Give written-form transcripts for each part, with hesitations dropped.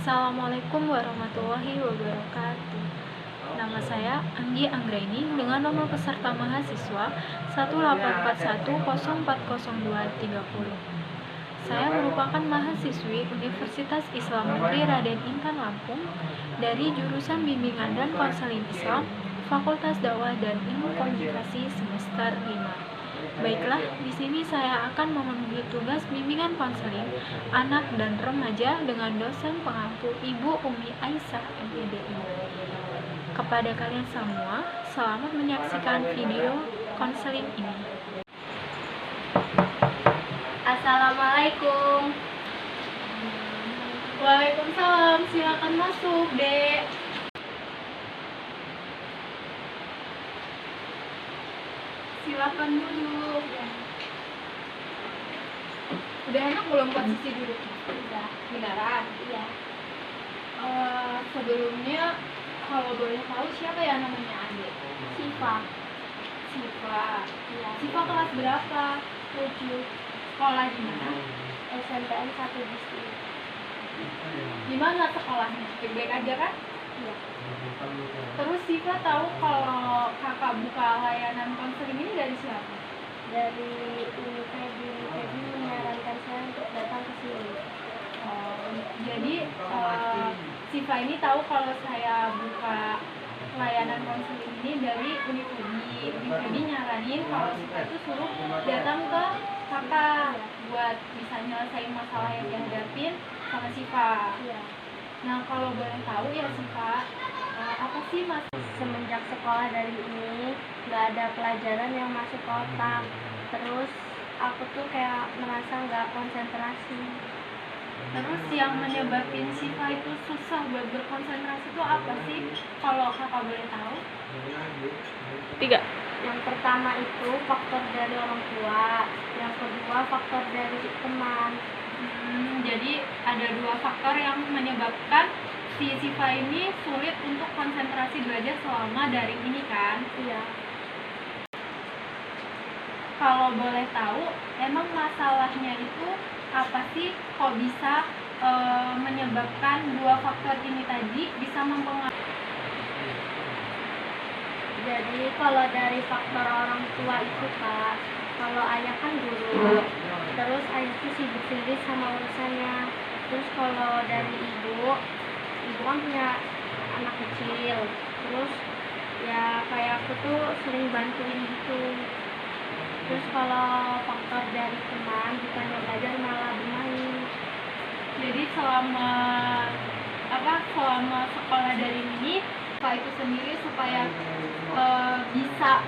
Assalamualaikum warahmatullahi wabarakatuh. Nama saya Anggi Anggraini dengan nomor peserta mahasiswa 18410400230. Saya merupakan mahasiswi Universitas Islam Negeri Raden Intan Lampung dari jurusan Bimbingan dan Konseling Islam, Fakultas Dakwah dan Ilmu Komunikasi semester 5. Baiklah, di sini saya akan memenuhi tugas bimbingan konseling anak dan remaja dengan dosen pengampu Ibu Umi Aisyah MPDI. Kepada kalian semua, selamat menyaksikan video konseling ini. Assalamualaikum. Waalaikumsalam, silakan masuk, Dek. Silakan duduk. Udah enak belum posisi duduk? Udah. Beneran? Iya. Sebelumnya kalau boleh tahu siapa ya namanya adik? Siva. Siva. Iya. Siva kelas berapa? 7. Sekolah di mana? SMPN 1 Distrik. Di mana sekolahnya? Baik-baik aja kan? Iya. Terus Siva tahu kalau kakak buka layanan konseling ini dari siapa? Dari Feby menyarankan saya untuk datang ke sini. Jadi Siva ini tahu kalau saya buka layanan konseling ini dari Unifebi. Unifebi nyaranin kalau Siva itu suruh datang ke kakak buat bisa nyelesain masalah yang dihadapin sama Siva. Iya. Nah, kalau boleh tahu ya Siva, apa sih mas? Semenjak sekolah dari ini nggak ada pelajaran yang masuk ke otak. Terus aku tuh kayak merasa nggak konsentrasi. Terus yang menyebabin Siva itu susah buat berkonsentrasi itu apa sih? Kalau kakak boleh tahu? 3. Yang pertama itu faktor dari orang tua, yang kedua faktor dari teman. Jadi ada 2 faktor yang menyebabkan si Siva ini sulit untuk konsentrasi belajar selama daring ini kan? Iya. Kalau boleh tahu, emang masalahnya itu apa sih? Kok bisa menyebabkan 2 faktor ini tadi bisa mempengaruhi? Jadi kalau dari faktor orang tua itu Kak, kalau ayah kan guru, terus ayah itu sibuk sendiri sama urusannya. Terus kalau dari ibu kan punya anak kecil, terus ya kayak aku tuh sering bantuin gitu. Terus kalau faktor dari teman, bukannya belajar malah bermain. Jadi selama sekolah daring ini, Siva itu sendiri supaya bisa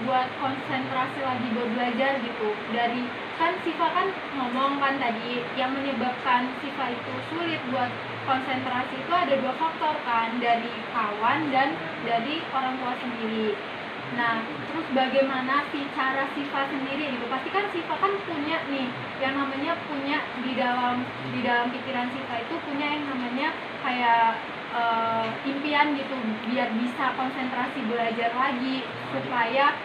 buat konsentrasi lagi buat belajar gitu. Dari kan Siva kan ngomong kan tadi yang menyebabkan Siva itu sulit buat konsentrasi itu ada 2 faktor kan, dari kawan dan dari orang tua sendiri. Nah, terus bagaimana sih cara Siva sendiri gitu? Pasti kan Siva kan punya nih yang namanya punya di dalam pikiran Siva itu punya yang namanya kayak impian gitu biar bisa konsentrasi belajar lagi supaya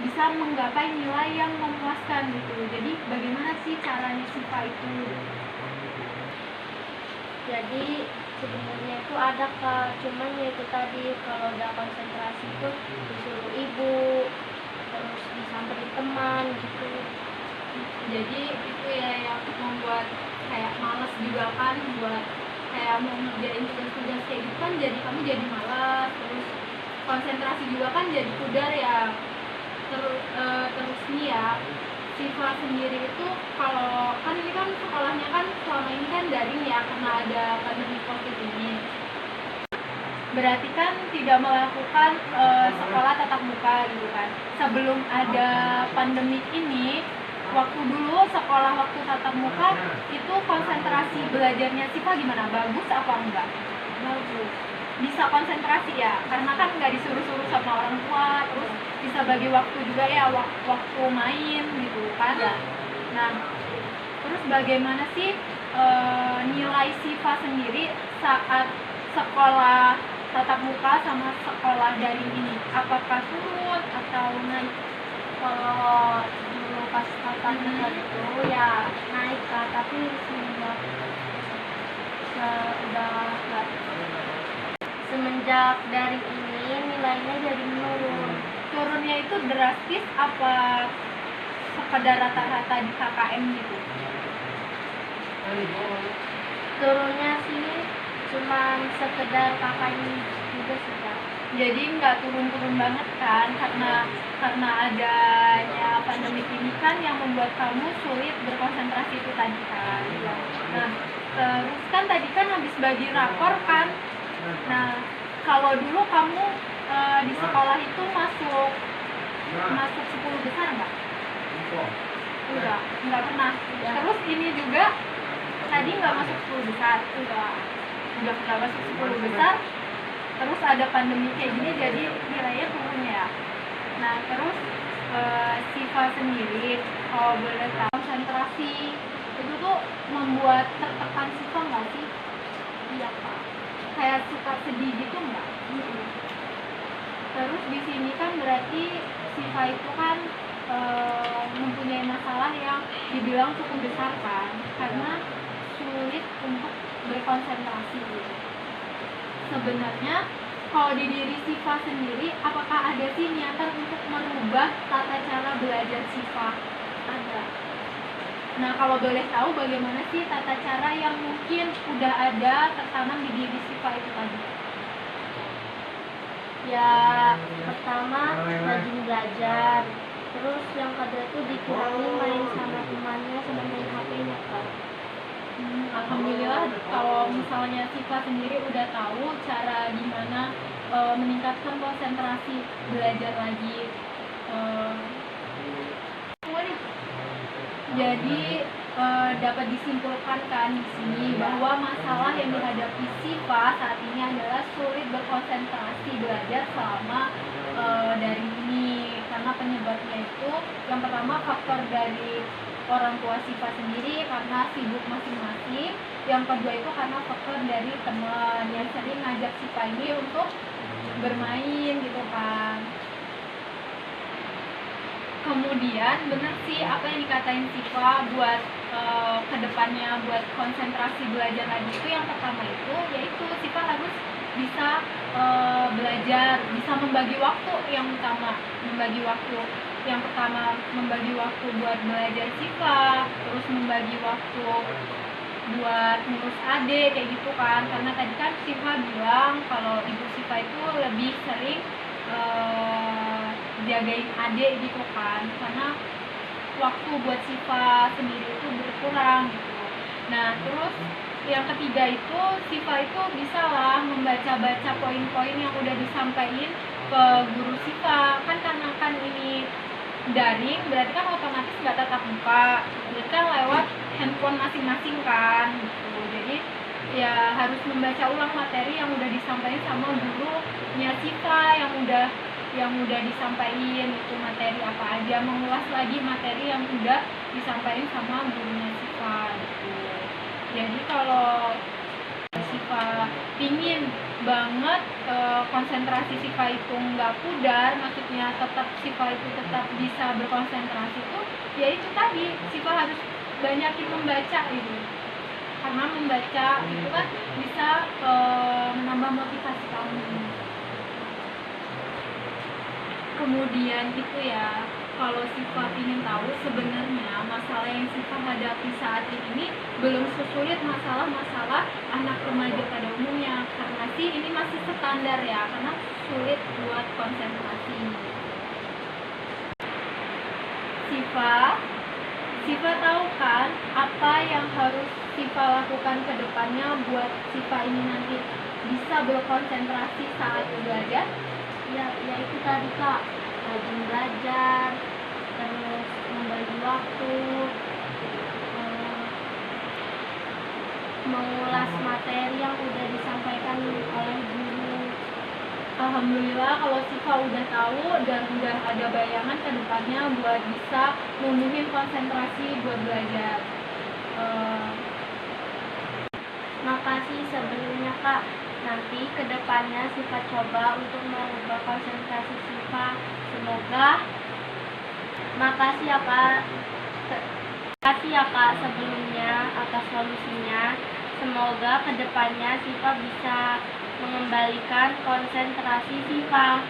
bisa menggapai nilai yang memuaskan gitu. Jadi bagaimana sih caranya Siva itu? Jadi sebenarnya itu ada Kak, cuman ya itu tadi kalau udah konsentrasi itu disuruh ibu, terus disamperin teman gitu. Jadi itu ya yang membuat kayak males juga kan, buat kayak mau ngerjain tugas-tugas kayak gitu kan, jadi kamu jadi malas, terus konsentrasi juga kan jadi pudar ya. Terus nih ya, Siva sendiri itu kalau kan ini kan sekolahnya kan selama ini kan daring ya karena ada pandemi COVID ini. Berarti kan tidak melakukan sekolah tatap muka gitu kan. Sebelum ada pandemi ini, waktu dulu sekolah waktu tatap muka itu konsentrasi belajarnya Siva gimana? Bagus apa enggak? Bagus. Bisa konsentrasi ya, karena kan nggak disuruh-suruh sama orang tua, terus bisa bagi waktu juga ya, waktu main gitu kan. Nah, terus bagaimana sih nilai Siva sendiri saat sekolah tatap muka sama sekolah daring ini? Apakah turun atau naik? Kalau dulu pas tatap muka itu ya naik Kak, tapi semenjak dari ini nilainya jadi menurun. Turunnya itu drastis apa sekedar rata-rata di KKM gitu? Turunnya sih cuman sekedar KKM juga sih Kak. Jadi nggak turun-turun banget kan, karena adanya pandemi ini kan yang membuat kamu sulit berkonsentrasi itu tadi kan. Nah, terus kan tadi kan habis bagi rapor kan. Nah, kalau dulu kamu di sekolah itu masuk 10 besar nggak? Enggak pernah. Terus ini juga tadi nggak masuk 10 besar, udah nggak masuk 10 besar. Terus ada pandemi kayak gini jadi nilainya turun ya. Nah terus Siva sendiri kalau boleh tahu konsentrasi itu tuh membuat tertekan Siva nggak sih? Iya Pak. Kayak suka sedih gitu nggak? Terus di sini kan berarti Siva itu kan mempunyai masalah yang dibilang cukup besar kan, karena sulit untuk berkonsentrasi gitu. Sebenarnya kalau di diri Siva sendiri, apakah ada sih niatan untuk merubah tata cara belajar Siva? Ada. Nah kalau boleh tahu bagaimana sih tata cara yang mungkin udah ada tertanam di diri Siva itu tadi? Ya pertama rajin belajar, terus yang kedua itu dikurangi main sama temannya sama main HP-nya Kak. Alhamdulillah kalau misalnya Siva sendiri udah tahu cara gimana meningkatkan konsentrasi belajar lagi. Jadi dapat disimpulkan kan di sini bahwa masalah yang dihadapi Siva saat ini adalah sulit berkonsentrasi belajar selama dari ini, karena penyebabnya itu yang pertama faktor dari orang tua Siva sendiri karena sibuk masing-masing, yang kedua itu karena faktor dari teman yang sering ngajak Siva ini untuk bermain gitu kan. Kemudian benar sih apa yang dikatain Siva buat kedepannya buat konsentrasi belajar lagi itu yang pertama itu yaitu Siva harus bisa belajar, bisa membagi waktu yang utama, membagi waktu yang pertama membagi waktu buat belajar Siva, terus membagi waktu buat ngurus adik kayak gitu kan, karena tadi kan Siva bilang kalau ibu Siva itu lebih sering jagain adik gitu kan, karena waktu buat Siva sendiri itu berkurang gitu. Nah terus yang ketiga itu Siva itu bisa lah membaca-baca poin-poin yang udah disampaikan ke guru Siva kan, karena kan ini daring berarti kan otomatis nggak tatap muka, berarti kan lewat handphone masing-masing kan gitu. Jadi ya harus membaca ulang materi yang udah disampaikan sama gurunya Siva yang udah disampaikan itu materi apa aja, mengulas lagi materi yang udah disampaikan sama gurunya Siva gitu. Jadi kalau Siva pingin banget konsentrasi Siva itu nggak pudar, maksudnya tetap Siva itu tetap bisa berkonsentrasi tuh ya itu tadi Siva harus banyakin membaca gitu, karena membaca itu kan bisa menambah motivasi kamu. Kemudian itu ya kalau Siva ingin tahu sebenarnya masalah yang Siva hadapi saat ini belum sesulit masalah-masalah anak remaja pada umumnya, karena sih ini masih standar ya, karena sulit buat konsentrasi. Siva tahu kan apa yang harus Siva lakukan ke depannya buat Siva ini nanti bisa berkonsentrasi saat belajar? Ya itu tadi Kak, rajin belajar, terus membagi waktu, mengulas materi yang udah disampaikan oleh guru. Alhamdulillah kalau Siva udah tahu dan udah ada bayangan ke depannya buat bisa numbuhin konsentrasi buat belajar. Makasih sebelumnya Kak. Nanti kedepannya Siva coba untuk merubah konsentrasi Siva. Semoga Makasih ya Kak. Makasih ya Kak sebelumnya atas solusinya. Semoga kedepannya Siva bisa mengembalikan konsentrasi Siva.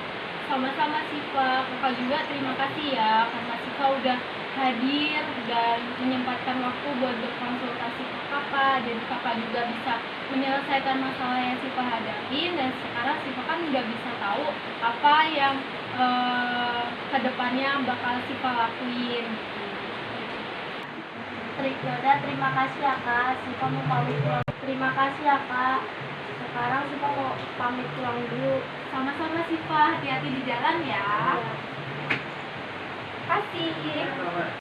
Sama-sama Siva, kakak juga terima kasih ya karena Siva udah hadir dan menyempatkan waktu buat berkonsultasi ke kakak. Jadi kakak juga bisa menyelesaikan masalah yang Siva hadapin, dan sekarang Siva kan udah bisa tahu apa yang kedepannya bakal Siva lakuin. Yaudah, terima kasih ya Kak. Siva mau pamit pulang. Terima kasih ya Kak. Sekarang Siva mau pamit pulang dulu. Sama-sama Siva, hati-hati di jalan ya. Ya. Kasih.